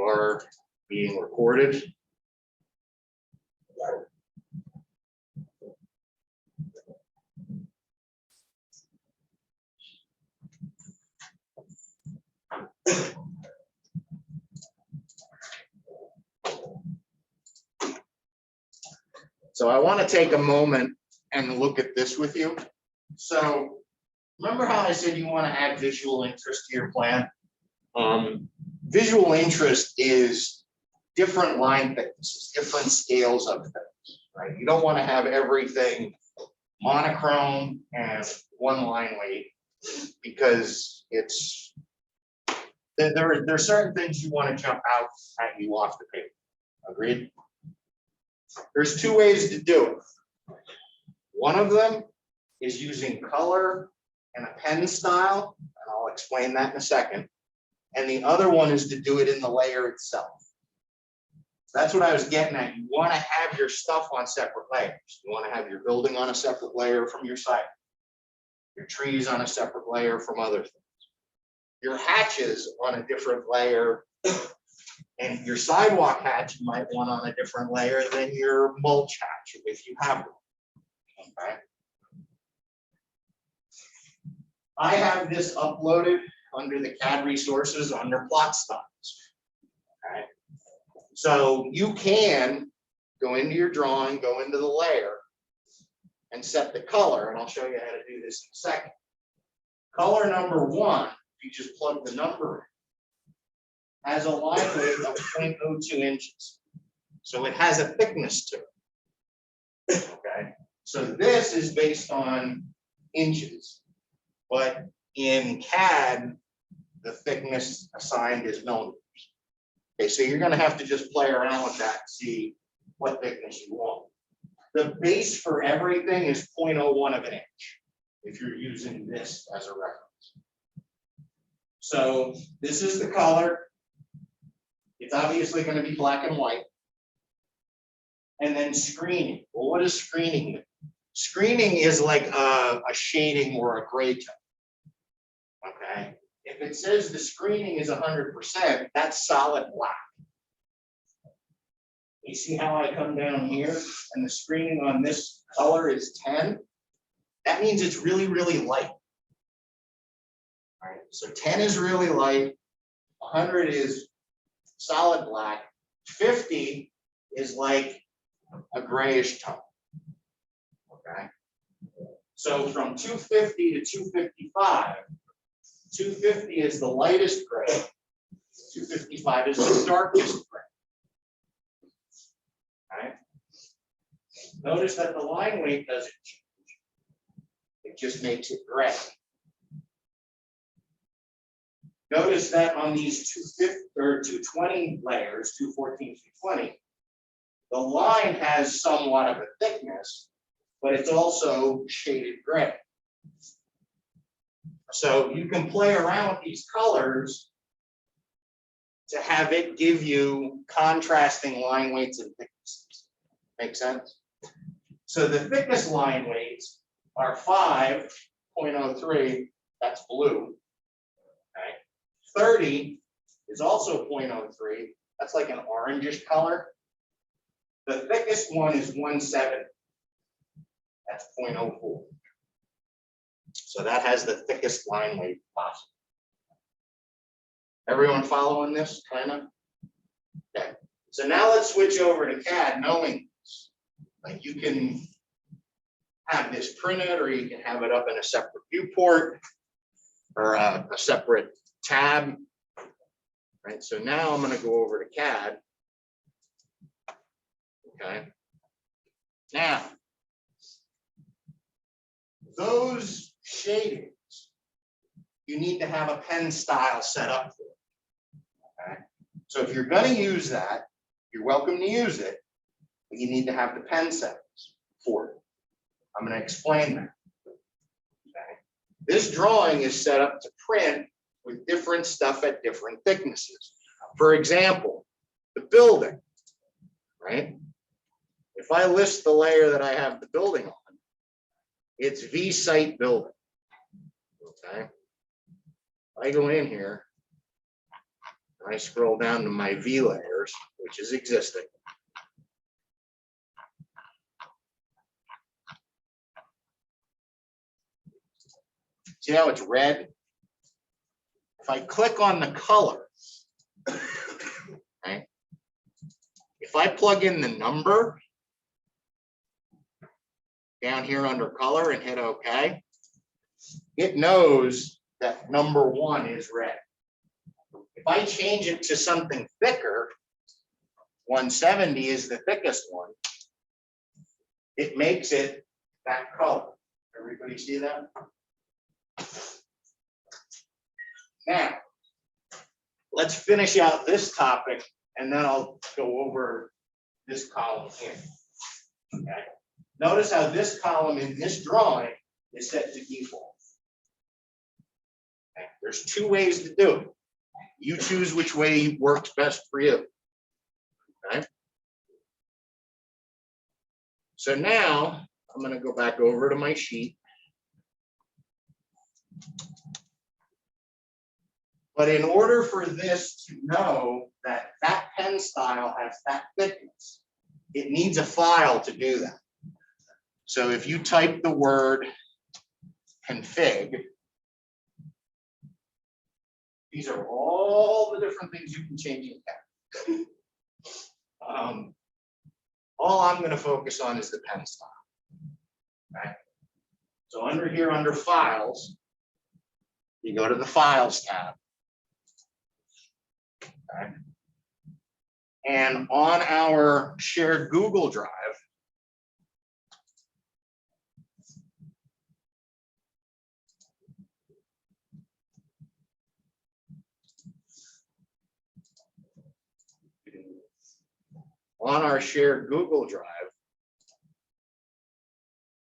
You are being recorded. So I want to take a moment and look at this with you. So remember how I said you want to add visual interest to your plan? Visual interest is different line thicknesses, different scales of things, right? You don't want to have everything monochrome and one line weight, because it's there are certain things you want to jump out at you off the paper. Agreed? There's two ways to do it. One of them is using color and a pen style, and I'll explain that in a second. And the other one is to do it in the layer itself. That's what I was getting at. You want to have your stuff on separate layers. You want to have your building on a separate layer from your site, your trees on a separate layer from other things, your hatches on a different layer, and your sidewalk hatch you might want on a different layer than your mulch hatch if you have one. Okay. I have this uploaded under the CAD resources under plot styles. Okay. So you can go into your drawing, go into the layer, and set the color, and I'll show you how to do this in a second. Color number 1, you just plug the number in, has a line weight of 0.02 inches. So it has a thickness to it. Okay. So this is based on inches, but in CAD, the thickness assigned is millimeters. Okay, so you're going to have to just play around with that and see what thickness you want. The base for everything is 0.01 of an inch if you're using this as a reference. So this is the color. It's obviously going to be black and white. And then screening. Well, what is screening mean? Screening is like a shading or a gray tone. Okay. If it says the screening is 100%, that's solid black. You see how I come down here and the screening on this color is 10? That means it's really, really light. All right. So 10 is really light. 100 is solid black. 50 is like a grayish tone. Okay. So from 250 to 255, 250 is the lightest gray. 255 is the darkest gray. Okay. Notice that the line weight doesn't change. It just makes it gray. Notice that on these 250 or 220 layers, 214, 220, the line has somewhat of a thickness, but it's also shaded gray. So you can play around with these colors to have it give you contrasting line weights and thicknesses. Make sense? So the thickest line weights are 5.03, that's blue. Okay. 30 is also 0.03, that's like an orangish color. The thickest one is 170, that's 0.04. So that has the thickest line weight possible. Everyone following this, kind of? Okay. So now let's switch over to CAD, knowing this. Like you can have this printed, or you can have it up in a separate viewport or a separate tab. Right. So now I'm going to go over to CAD. Okay. Now, those shadings, you need to have a pen style set up for it. Okay. So if you're going to use that, you're welcome to use it, but you need to have the pen settings for it. I'm going to explain that. Okay. This drawing is set up to print with different stuff at different thicknesses. For example, the building, right? If I list the layer that I have the building on, it's V-site building. Okay. I go in here and I scroll down to my V layers, which is existing. See how it's red? If I click on the color, right? If I plug in the number down here under color and hit OK, it knows that number 1 is red. If I change it to something thicker, 170 is the thickest one, it makes it that color. Everybody see that? Now, let's finish out this topic and then I'll go over this column here. Okay. Notice how this column in this drawing is set to default. Okay. There's 2 ways to do it. You choose which way works best for you. Okay. So now I'm going to go back over to my sheet. But in order for this to know that that pen style has that thickness, it needs a file to do that. So if you type the word config, these are all the different things you can change in CAD. All I'm going to focus on is the pen style. Okay. So under here, under files, you go to the files tab. Okay. And on our shared Google Drive,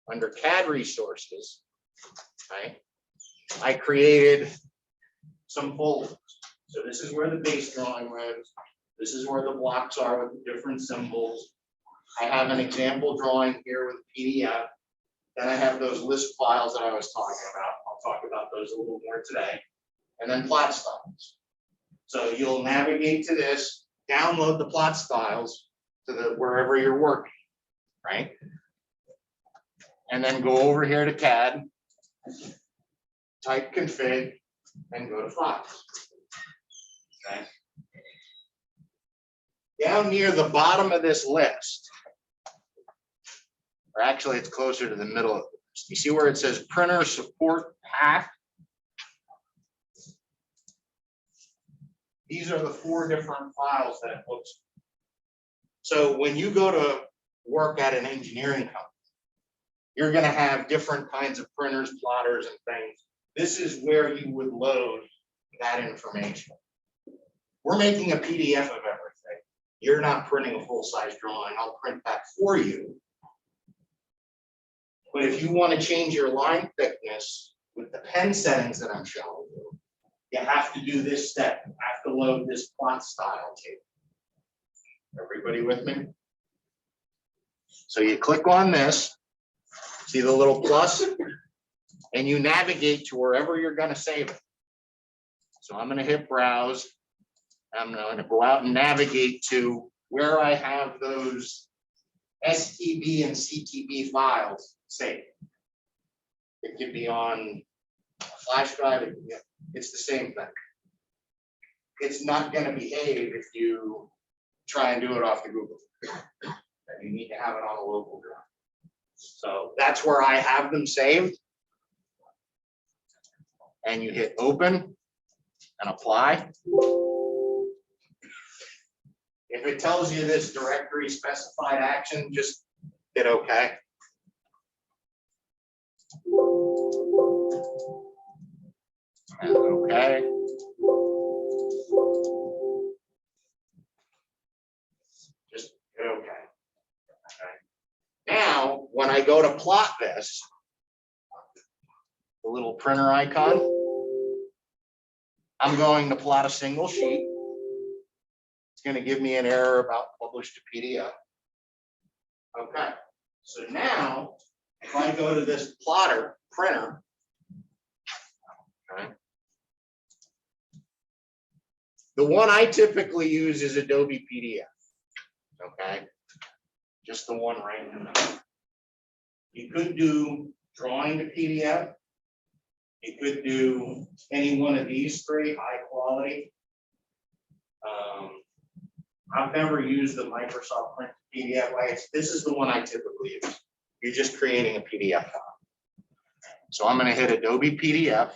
under CAD resources, right, I created some folders. So this is where the base drawing lives. This is where the blocks are with the different symbols. I have an example drawing here with PDF. Then I have those list files that I was talking about. I'll talk about those a little more today. And then plot styles. So you'll navigate to this, download the plot styles to the wherever you're working, right? And then go over here to CAD, type config, and go to files. Okay. Down near the bottom of this list, or actually it's closer to the middle of the list. You see where it says printer support path? These are the 4 different files that it looks like. So when you go to work at an engineering company, you're going to have different kinds of printers, plotters, and things. This is where you would load that information. We're making a PDF of everything. You're not printing a full-size drawing. I'll print that for you. But if you want to change your line thickness with the pen settings that I'm showing you, you have to do this step. You have to load this plot style table. Everybody with me? So you click on this, see the little plus, and you navigate to wherever you're going to save it. So I'm going to hit browse. I'm going to go out and navigate to where I have those STB and CTB files saved. It can be on a flash drive. It's the same thing. It's not going to behave if you try and do it off the Google. You need to have it on a local drive. So that's where I have them saved. And you hit open and apply. If it tells you this directory specified action, just hit OK. And OK. Just hit OK. Okay. Now, when I go to plot this, the little printer icon, I'm going to plot a single sheet. It's going to give me an error about published to PDF. Okay, so now if I go to this printer, okay, The one I typically use is Adobe PDF. Okay, just the one right now. You could do drawing to PDF. You could do any one of these three, high quality. I've never used the Microsoft Print PDF way. This is the one I typically use. You're just creating a PDF file. So I'm going to hit Adobe PDF.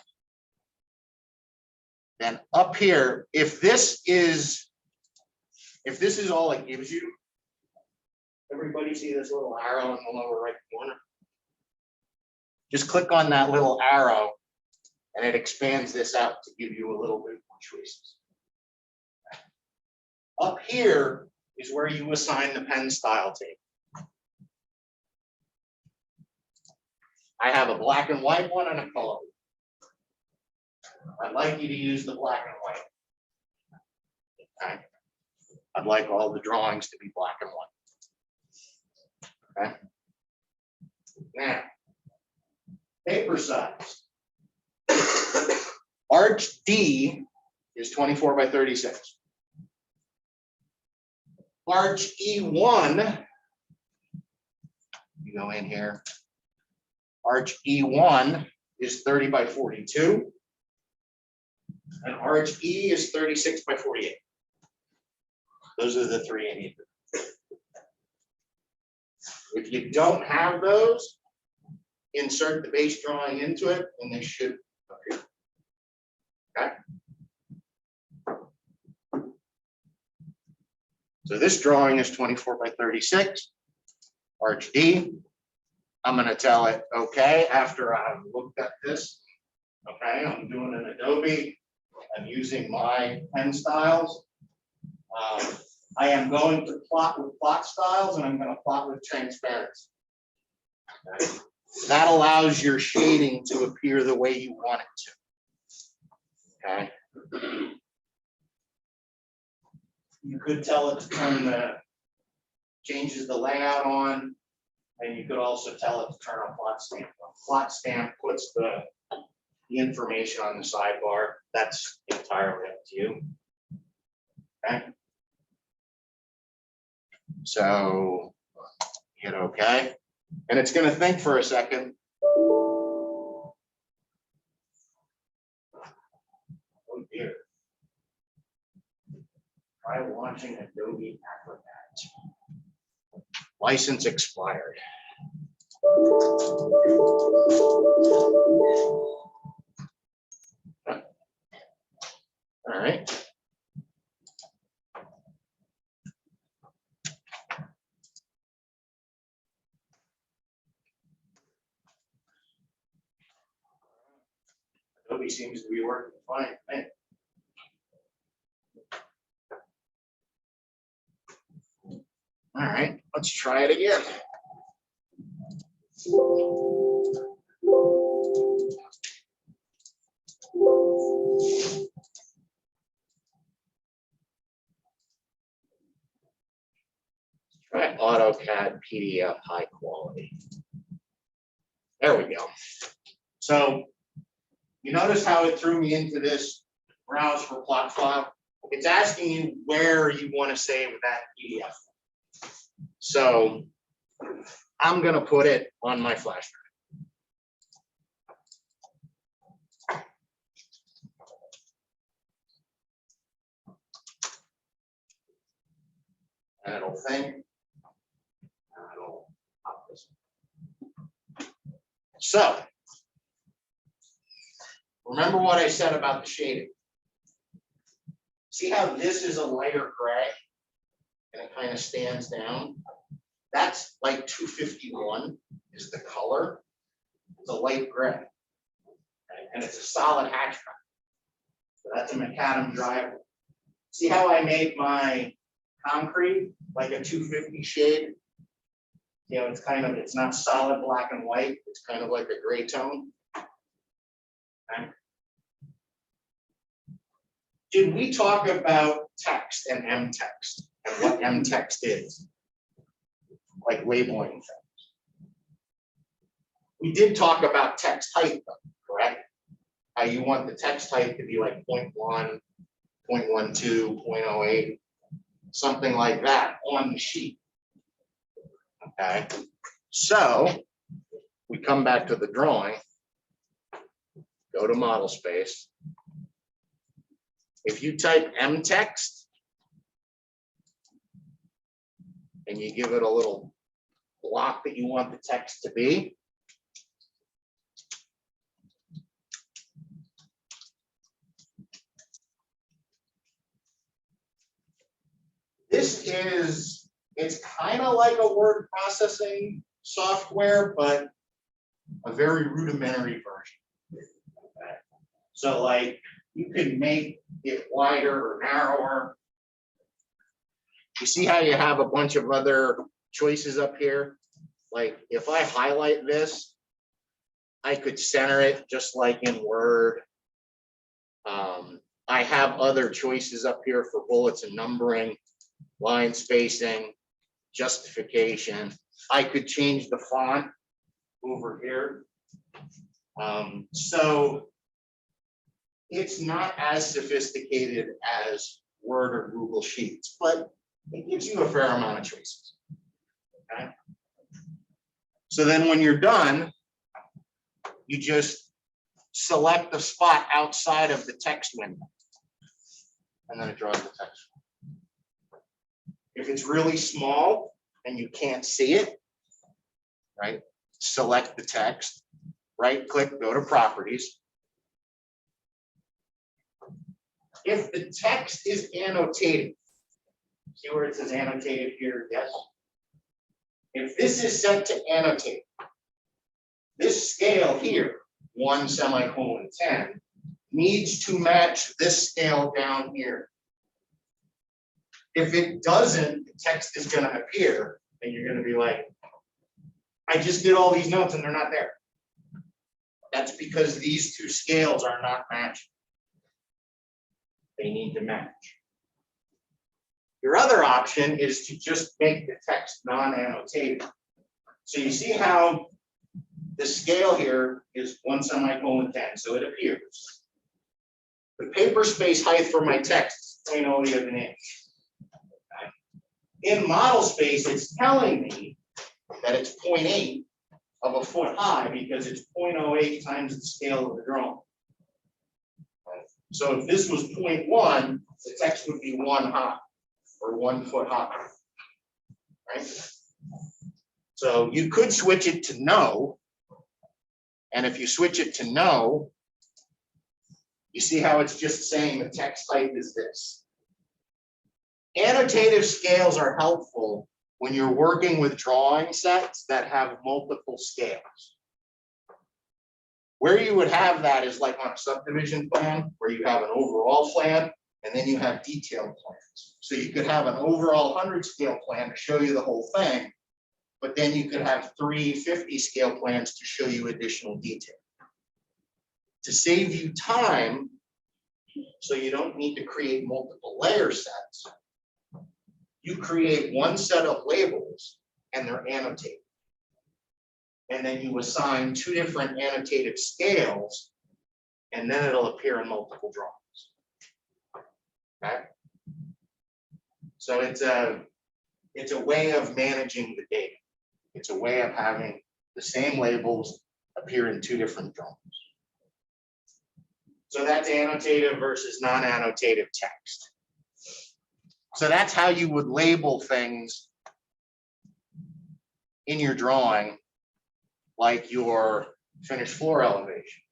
Then up here, if this is all it gives you, everybody see this little arrow in the lower right corner? Just click on that little arrow and it expands this out to give you a little bit more choices. Up here is where you assign the pen style table. I have a black and white one and a color. I'd like you to use the black and white. Okay. I'd like all the drawings to be black and white. Okay. Now, paper size. Arch D is 24 by 36. Arch E1, you go in here. Arch E1 is 30 by 42. And Arch E is 36 by 48. Those are the three I need. If you don't have those, insert the base drawing into it and they should appear. Okay. So this drawing is 24 by 36, Arch D. I'm going to tell it, okay, after I've looked at this. Okay, I'm doing an Adobe. I'm using my pen styles. I am going to plot with plot styles and I'm going to plot with transparency. Okay. That allows your shading to appear the way you want it to. Okay. You could tell it to turn changes the layout on, and you could also tell it to turn on plot stamp. Plot stamp puts the information on the sidebar. That's entirely up to you. Okay. So hit OK, and it's going to think for a second. Oh dear. Try launching Adobe Acrobat. License expired. All right. Adobe seems to be working fine. Man. All right, let's try it again. Try AutoCAD PDF high quality. There we go. So you notice how it threw me into this browse for plot file? It's asking you where you want to save that PDF. So I'm going to put it on my flash drive. And it'll think. It'll pop this. So remember what I said about the shading. See how this is a lighter gray and it kind of stands down? That's like 251 is the color. It's a light gray. Okay? And it's a solid hatchback. So that's a macadam driver. See how I made my concrete like a 250 shade? You know, it's not solid black and white. It's kind of like a gray tone. Okay. Did we talk about text and mtext and what mtext is? Like labeling things. We did talk about text height, though, correct? How you want the text height to be like 0.1, 0.12, 0.08, something like that on the sheet. Okay, so we come back to the drawing, go to model space. If you type mtext and you give it a little block that you want the text to be, it's kind of like a word processing software, but a very rudimentary version. Okay. So like you can make it wider or narrower. You see how you have a bunch of other choices up here? Like if I highlight this, I could center it just like in Word. I have other choices up here for bullets and numbering, line spacing, justification. I could change the font over here. So it's not as sophisticated as Word or Google Sheets, but it gives you a fair amount of choices. Okay. So then when you're done, you just select the spot outside of the text window, and then it draws the text. If it's really small and you can't see it, right, select the text, right click, go to properties. If the text is annotated, see where it says annotated here? Yes. If this is set to annotate, this scale here, 1:10, needs to match this scale down here. If it doesn't, the text is going to appear, and you're going to be like, I just did all these notes and they're not there. That's because these two scales are not matching. They need to match. Your other option is to just make the text non-annotated. So you see how the scale here is 1:10, so it appears. The paper space height for my text is 0.08 of an inch. Okay. In model space, it's telling me that it's 0.8 of a foot high because it's 0.08 times the scale of the drawing. Okay. So if this was 0.1, the text would be 1 high or 1 foot high. Right? So you could switch it to no. And if you switch it to no, you see how it's just saying the text height is this. Annotative scales are helpful when you're working with drawing sets that have multiple scales. Where you would have that is like on a subdivision plan, where you have an overall plan, and then you have detailed plans. So you could have an overall 100 scale plan to show you the whole thing, but then you could have 3 50 scale plans to show you additional detail. To save you time, so you don't need to create multiple layer sets, you create one set of labels and they're annotated. And then you assign 2 different annotative scales, and then it'll appear in multiple drawings. Okay? So it's a way of managing the data. It's a way of having the same labels appear in 2 different drawings. So that's annotative versus non-annotative text. So that's how you would label things in your drawing, like your finished floor elevation,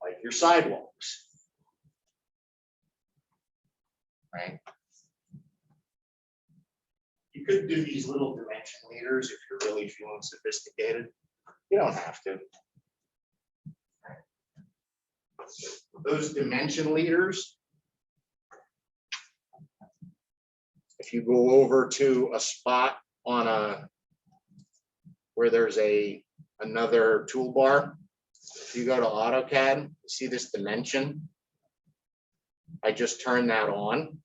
like your sidewalks, right? You could do these little dimension leaders if you're really feeling sophisticated. You don't have to. Those dimension leaders, if you go over to a spot on where there's another toolbar, if you go to AutoCAD, see this dimension? I just turned that on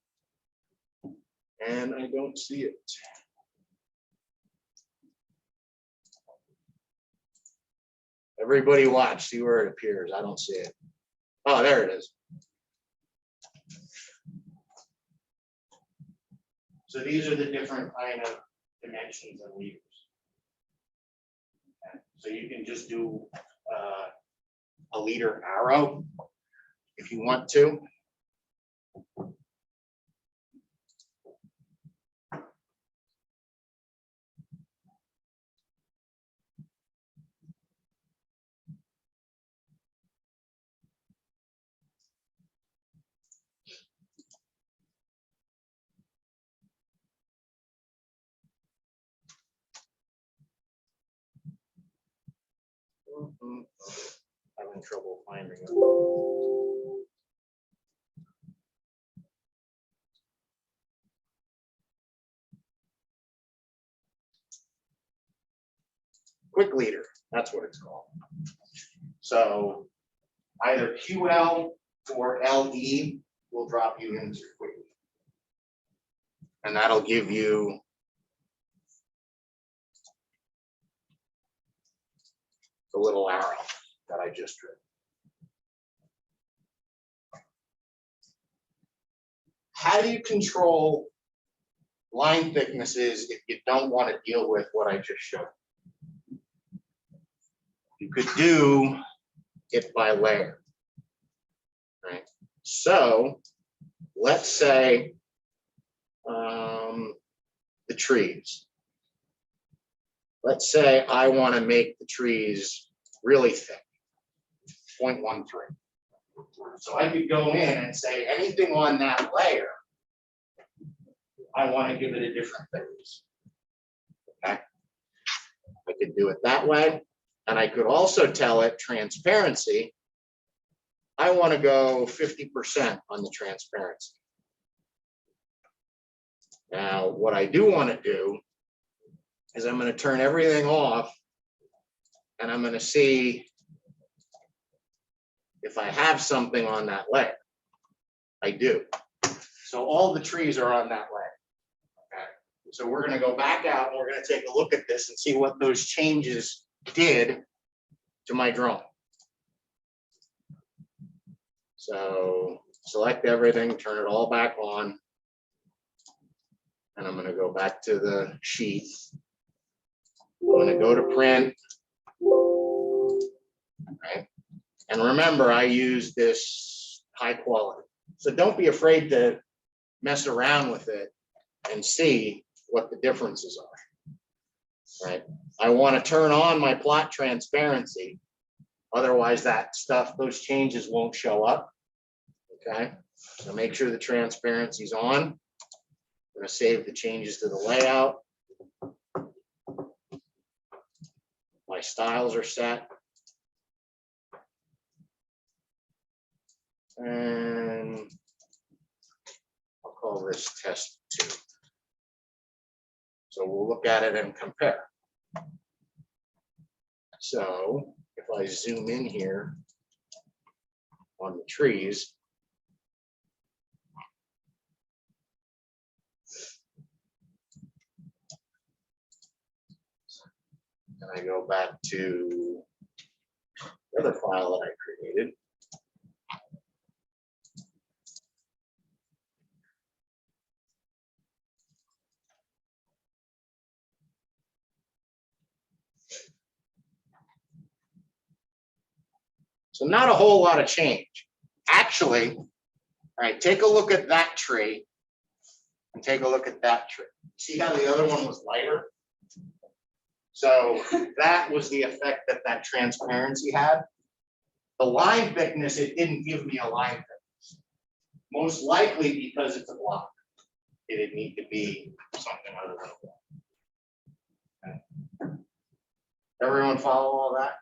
and I don't see it. Everybody watch, see where it appears. I don't see it. Oh, there it is. So these are the different kind of dimensions of leaders. Okay. So you can just do a leader arrow if you want to. Having trouble finding it. Quick leader, that's what it's called. So either QL or LE will drop you into quick leader. And that'll give you the little arrow that I just drew. How do you control line thicknesses if you don't want to deal with what I just showed? You could do it by layer, right? So let's say the trees. Let's say I want to make the trees really thick, 0.13. So I could go in and say anything on that layer, I want to give it a different thickness. Okay. I could do it that way. And I could also tell it transparency. I want to go 50% on the transparency. Now, what I do want to do is I'm going to turn everything off and I'm going to see if I have something on that layer. I do. So all the trees are on that layer. Okay. So we're going to go back out and we're going to take a look at this and see what those changes did to my drawing. So select everything, turn it all back on. And I'm going to go back to the sheet. I'm going to go to print. Right. And remember, I use this high quality. So don't be afraid to mess around with it and see what the differences are. Right. I want to turn on my plot transparency. Otherwise, that stuff, those changes won't show up. Okay. So make sure the transparency is on. I'm going to save the changes to the layout. My styles are set. And I'll call this test 2. So we'll look at it and compare. So if I zoom in here on the trees, and I go back to the other file that I created. So not a whole lot of change. Actually, all right, take a look at that tree and take a look at that tree. See how the other one was lighter? So that was the effect that that transparency had. The line thickness, it didn't give me a line thickness. Most likely because it's a block. It didn't need to be something other than a block. Okay. Everyone follow all that?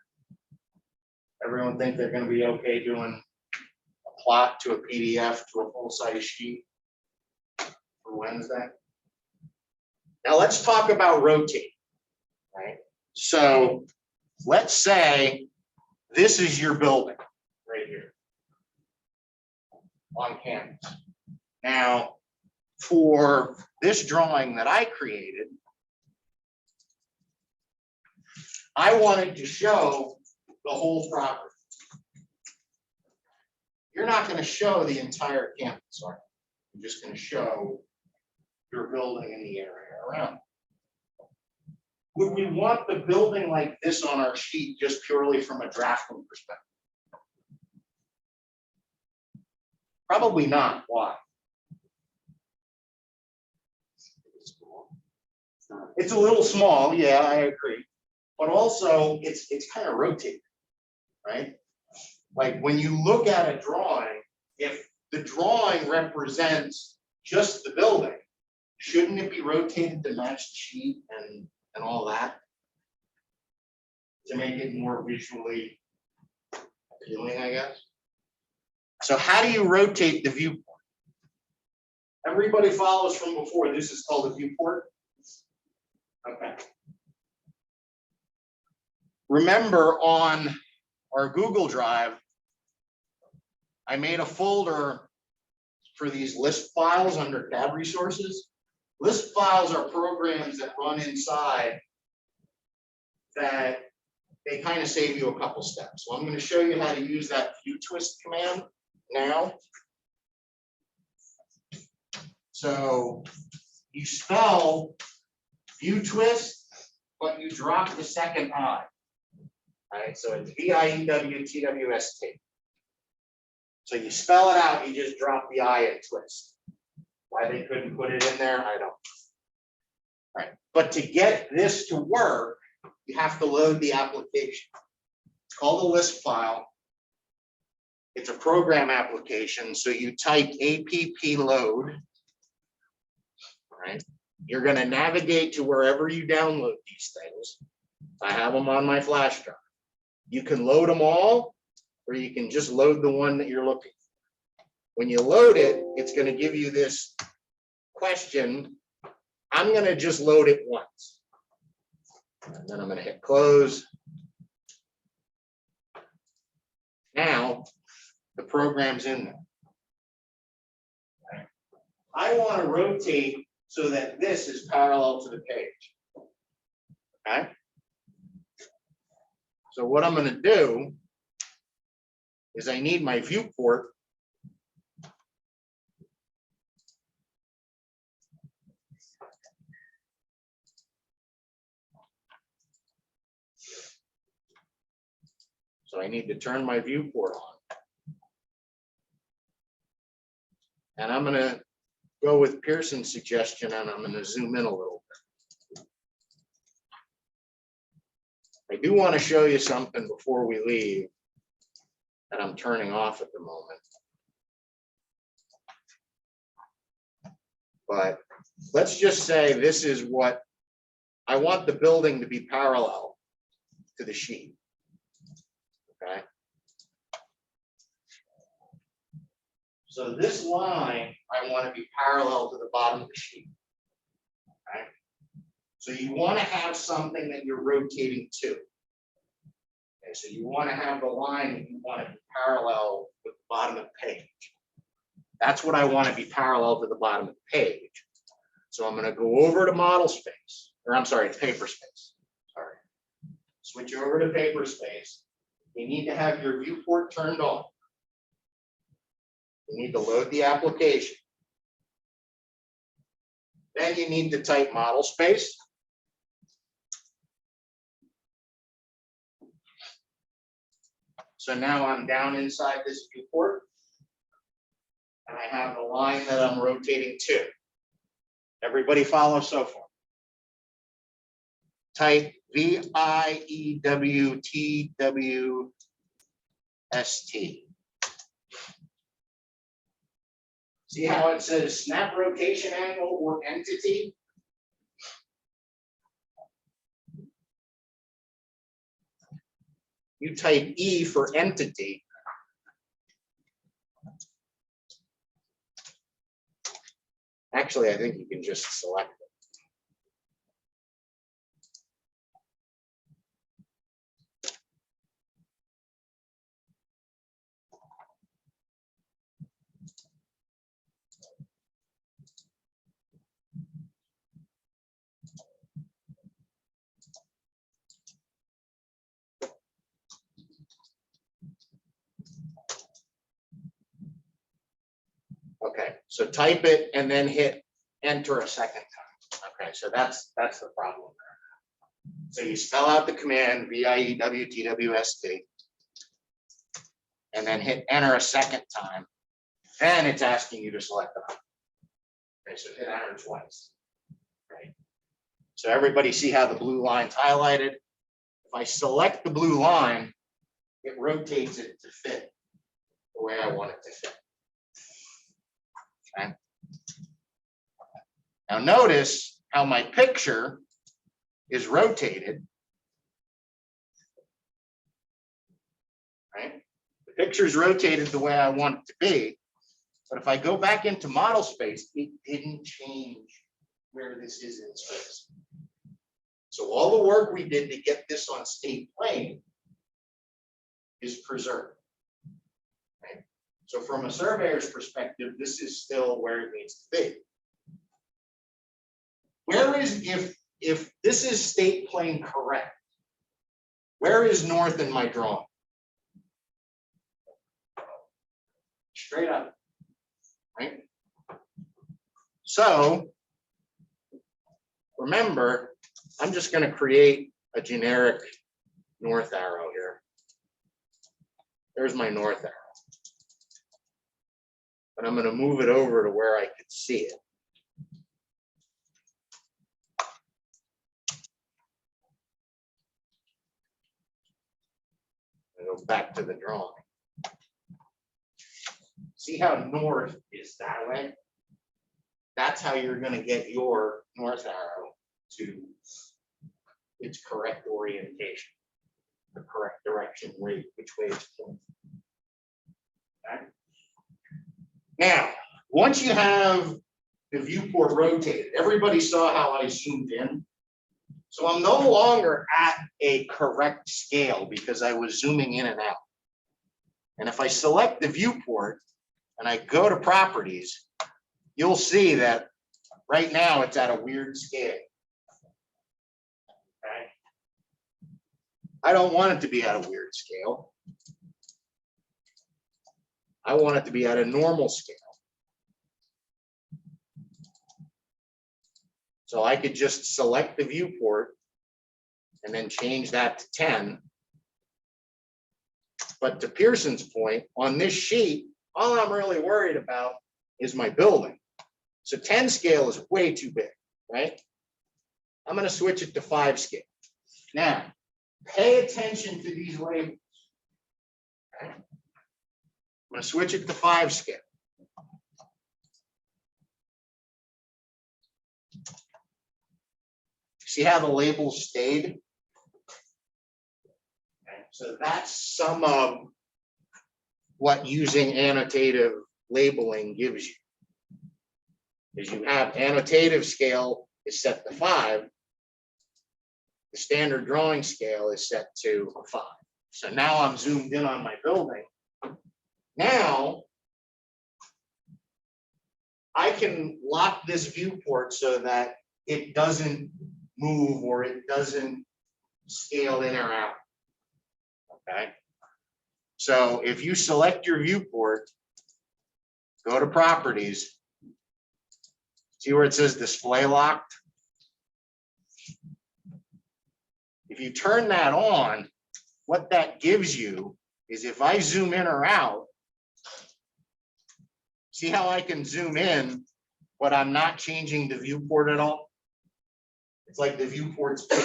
Everyone think they're going to be okay doing a plot to a PDF to a full-size sheet for Wednesday? Now let's talk about rotate. Right. So let's say this is your building right here on canvas. Now, for this drawing that I created, I wanted to show the whole property. You're not going to show the entire campus, are you? You're just going to show your building and the area around. Would we want the building like this on our sheet just purely from a drafting perspective? Probably not. Why? It's a little small, yeah, I agree. But also it's kind of rotated, right? Like when you look at a drawing, if the drawing represents just the building, shouldn't it be rotated to match the sheet and all that? To make it more visually appealing, I guess. So how do you rotate the viewport? Everybody follows from before. This is called a viewport. Okay. Remember on our Google Drive, I made a folder for these list files under tab resources. List files are programs that run inside that they kind of save you a couple steps. So I'm going to show you how to use that view twist command now. So you spell view twist, but you drop the second I. All right, so it's VIEWTWST. So you spell it out, you just drop the I and twist. Why they couldn't put it in there, I don't know. All right, but to get this to work, you have to load the application. It's called a list file. It's a program application, so you type app load. All right, you're going to navigate to wherever you download these things. I have them on my flash drive. You can load them all, or you can just load the one that you're looking for. When you load it, it's going to give you this question. I'm going to just load it once. And then I'm going to hit close. Now the program's in there. Okay. I want to rotate so that this is parallel to the page. Okay. So what I'm going to do is I need my viewport. So I need to turn my viewport on. And I'm going to go with Pearson's suggestion, and I'm going to zoom in a little bit. I do want to show you something before we leave that I'm turning off at the moment. But let's just say this is what I want the building to be parallel to the sheet. Okay. So this line, I want to be parallel to the bottom of the sheet. Okay. So you want to have something that you're rotating to. Okay, so you want to have the line that you want to be parallel with the bottom of the page. That's what I want to be parallel to the bottom of the page. So I'm going to go over to model space, or I'm sorry, paper space. Sorry. Switch over to paper space. You need to have your viewport turned on. You need to load the application. Then you need to type model space. So now I'm down inside this viewport, and I have the line that I'm rotating to. Everybody follow so far. Type VIEWTWST. See how it says snap rotation angle or entity? You type E for entity. Actually, I think you can just select it. Okay, so type it and then hit enter a second time. Okay, so that's the problem there. So you spell out the command VIEWTWST and then hit enter a second time. Then it's asking you to select the number. Okay, so hit enter twice. Right. So everybody see how the blue line's highlighted? If I select the blue line, it rotates it to fit the way I want it to fit. Okay. Now notice how my picture is rotated. Right? The picture is rotated the way I want it to be. But if I go back into model space, it didn't change where this is in space. So all the work we did to get this on state plane is preserved. Right? So from a surveyor's perspective, this is still where it needs to be. Where is, if this is state plane correct, where is north in my drawing? Straight up. Right? So remember, I'm just going to create a generic north arrow here. There's my north arrow. But I'm going to move it over to where I could see it. And go back to the drawing. See how north is that way? That's how you're going to get your north arrow to its correct orientation, the correct direction, which way it's pointing. Okay. Now, once you have the viewport rotated, everybody saw how I zoomed in. So I'm no longer at a correct scale because I was zooming in and out. And if I select the viewport and I go to properties, you'll see that right now it's at a weird scale. Okay. I don't want it to be at a weird scale. I want it to be at a normal scale. So I could just select the viewport and then change that to 10. But to Pearson's point, on this sheet, all I'm really worried about is my building. So 10 scale is way too big, right? I'm going to switch it to 5 scale. Now, pay attention to these labels. Okay? I'm going to switch it to 5 scale. See how the labels stayed? Okay, so that's some of what using annotative labeling gives you. Is you have annotative scale is set to 5. The standard drawing scale is set to 5. So now I'm zoomed in on my building. Now I can lock this viewport so that it doesn't move or it doesn't scale in or out. Okay. So if you select your viewport, go to properties, see where it says display locked? If you turn that on, what that gives you is if I zoom in or out, see how I can zoom in, but I'm not changing the viewport at all? It's like the viewport's big.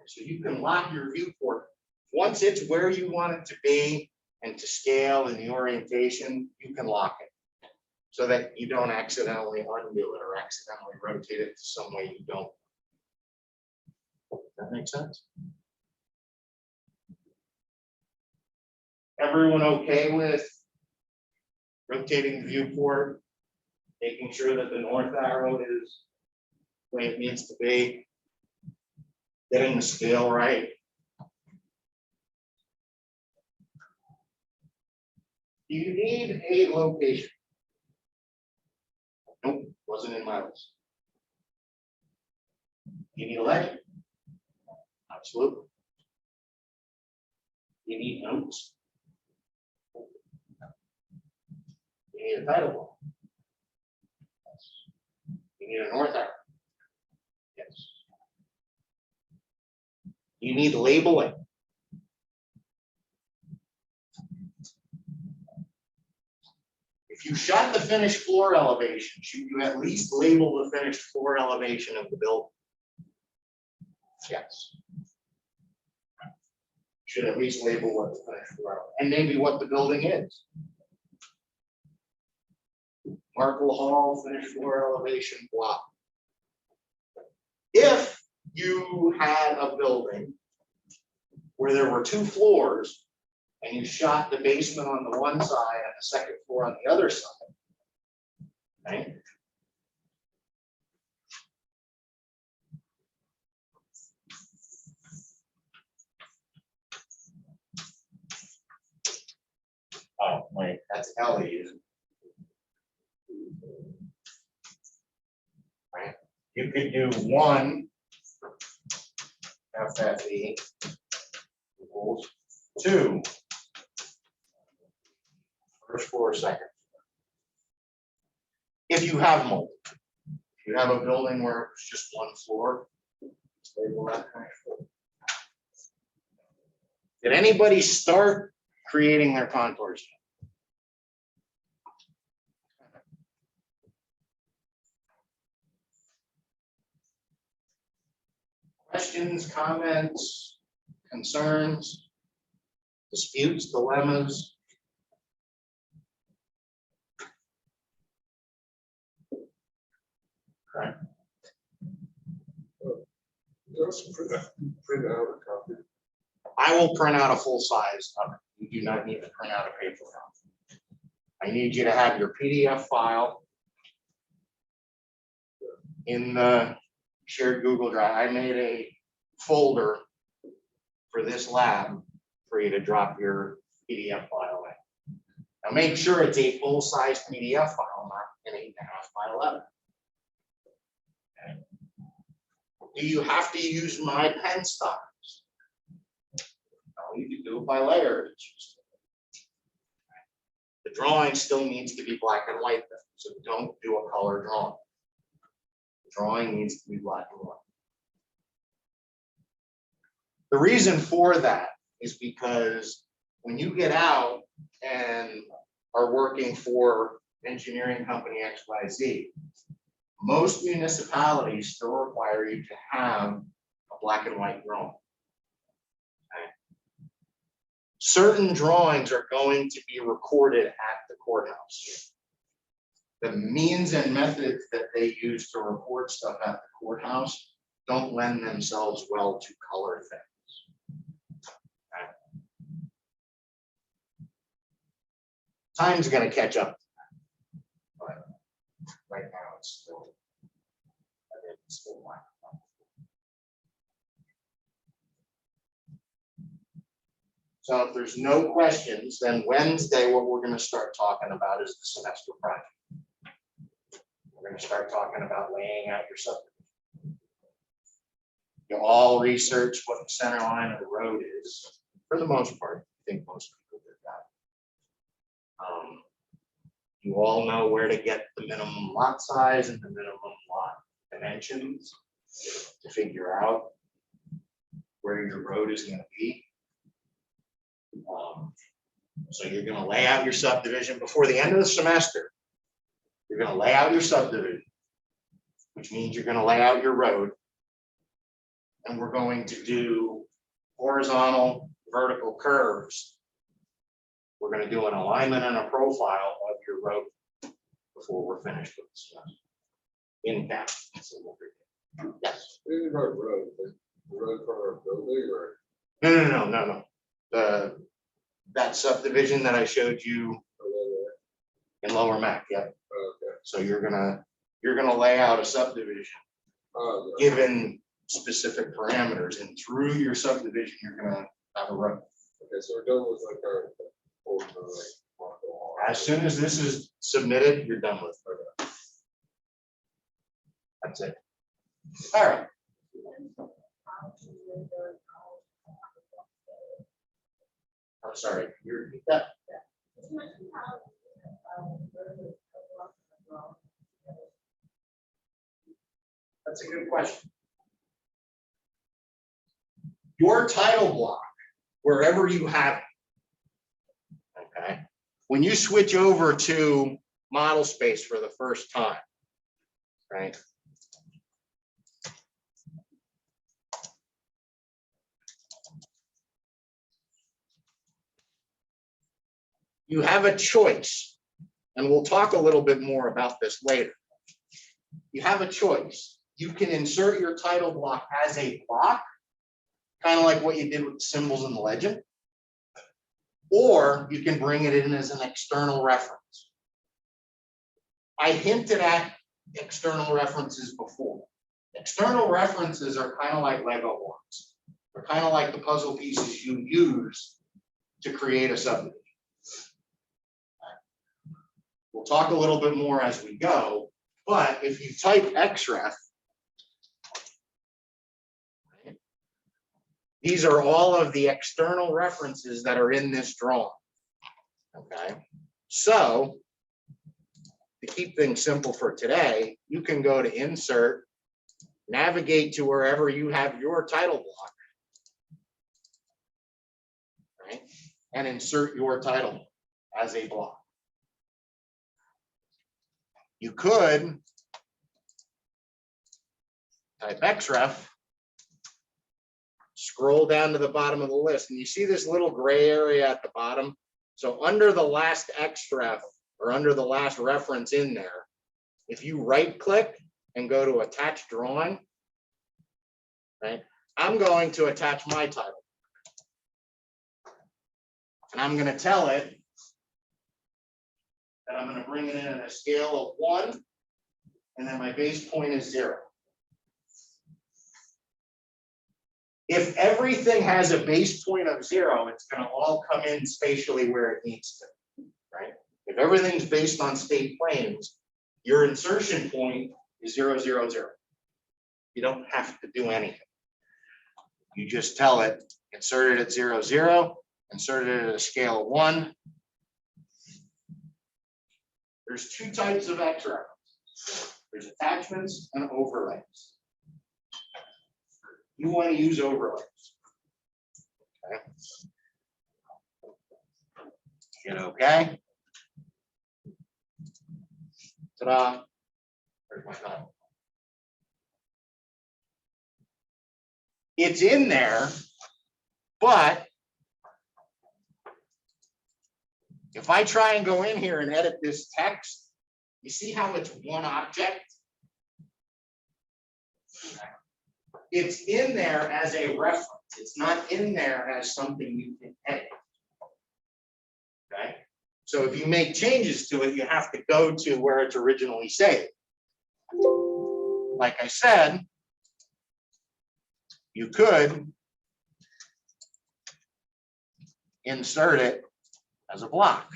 So you can lock your viewport. Once it's where you want it to be and to scale and the orientation, you can lock it so that you don't accidentally undo it or accidentally rotate it to some way you don't. That makes sense? Everyone okay with rotating the viewport, making sure that the north arrow is the way it needs to be, getting the scale right? Do you need a location? Nope, wasn't in my list. You need a legend? Absolutely. You need notes? You need a title block? You need a north arrow. Yes. You need labeling. If you shot the finished floor elevation, should you at least label the finished floor elevation of the building? Yes. Should at least label what the finished floor and maybe what the building is. Markle Hall, finished floor elevation, blah. If you had a building where there were 2 floors and you shot the basement on the one side and the second floor on the other side, right? Oh, wait, that's Ellie, isn't it? Right? You could do 1 FFE equals 2 first floor, second floor. If you have multiple, if you have a building where it's just 1 floor, label that finished floor. Did anybody start creating their contours? Questions, comments, concerns, disputes, dilemmas? Okay. Just print out a copy. I will print out a full size of it. You do not need to print out a paper copy. I need you to have your PDF file in the shared Google Drive. I made a folder for this lab for you to drop your PDF file in. Now make sure it's a full-size PDF file, not an 8.5 by 11. Okay. Do you have to use my pen styles? No, you can do it by layer. The drawing still needs to be black and white, though, so don't do a color drawing. The drawing needs to be black and white. The reason for that is because when you get out and are working for engineering company XYZ, most municipalities still require you to have a black and white drawing. Okay. Certain drawings are going to be recorded at the courthouse. The means and methods that they use to record stuff at the courthouse don't lend themselves well to color things. Time's going to catch up, but right now it's still black. So if there's no questions, then Wednesday, what we're going to start talking about is the semester project. We're going to start talking about laying out your subdivision. You all research what the center line of the road is. For the most part, I think most people did that. You all know where to get the minimum lot size and the minimum lot dimensions to figure out where your road is going to be. So you're going to lay out your subdivision before the end of the semester. You're going to lay out your subdivision, which means you're going to lay out your road. And we're going to do horizontal, vertical curves. We're going to do an alignment and a profile of your road before we're finished with this stuff. In that. Yes. Road for our building or? No. That subdivision that I showed you in Lower Mac. Yep. Okay. So you're gonna lay out a subdivision given specific parameters, and through your subdivision, you're gonna have a road. Okay, so we're done with like our. As soon as this is submitted, you're done with it. That's it. All right. I'm sorry, you repeat that? That's a good question. Your title block, wherever you have it, okay? When you switch over to model space for the first time, right? You have a choice, and we'll talk a little bit more about this later. You have a choice. You can insert your title block as a block, kind of like what you did with the symbols in the legend, or you can bring it in as an external reference. I hinted at external references before. External references are kind of like Lego blocks. They're kind of like the puzzle pieces you use to create a subdivision. We'll talk a little bit more as we go, but if you type xref, these are all of the external references that are in this drawing. Okay, so to keep things simple for today, you can go to insert, navigate to wherever you have your title block, right, and insert your title as a block. You could type xref, scroll down to the bottom of the list, and you see this little gray area at the bottom. So under the last xref, or under the last reference in there, if you right click and go to attach drawing, right, I'm going to attach my title. And I'm going to tell it that I'm going to bring it in at a scale of 1, and then my base point is 0. If everything has a base point of 0, it's going to all come in spatially where it needs to, right? If everything's based on state planes, your insertion point is 0, 0, 0. You don't have to do anything. You just tell it, insert it at 0, 0, insert it at a scale of 1. There's two types of xref. There's attachments and overlays. You want to use overlays. Okay. Hit OK. Ta-da. There's my title. It's in there, but if I try and go in here and edit this text, you see how it's one object? It's in there as a reference. It's not in there as something you can edit. Okay? So if you make changes to it, you have to go to where it's originally saved. Like I said, you could insert it as a block.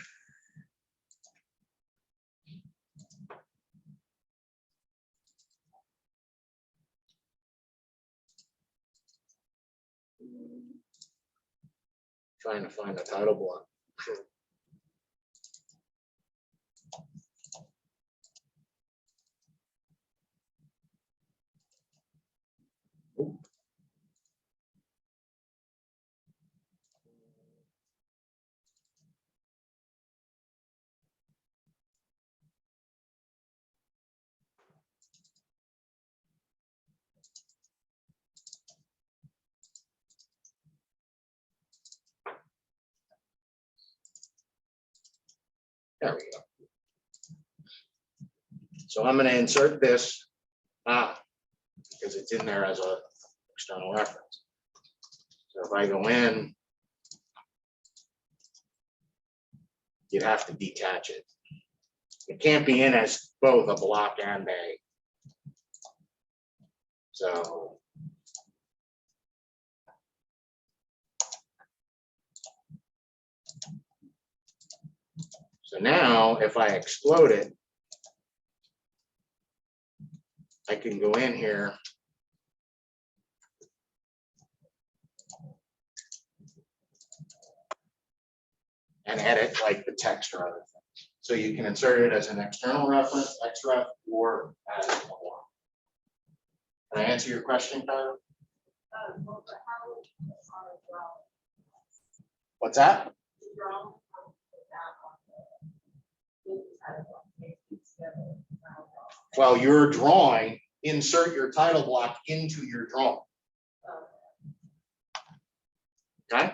Trying to find a title block. There we go. So I'm going to insert this because it's in there as an external reference. So if I go in, you'd have to detach it. It can't be in as both a block and a. So now if I explode it, I can go in here and edit like the text or other things. So you can insert it as an external reference, xref, or as a block. Did I answer your question, Tyler? What's that? Well, your drawing, insert your title block into your drawing. Okay?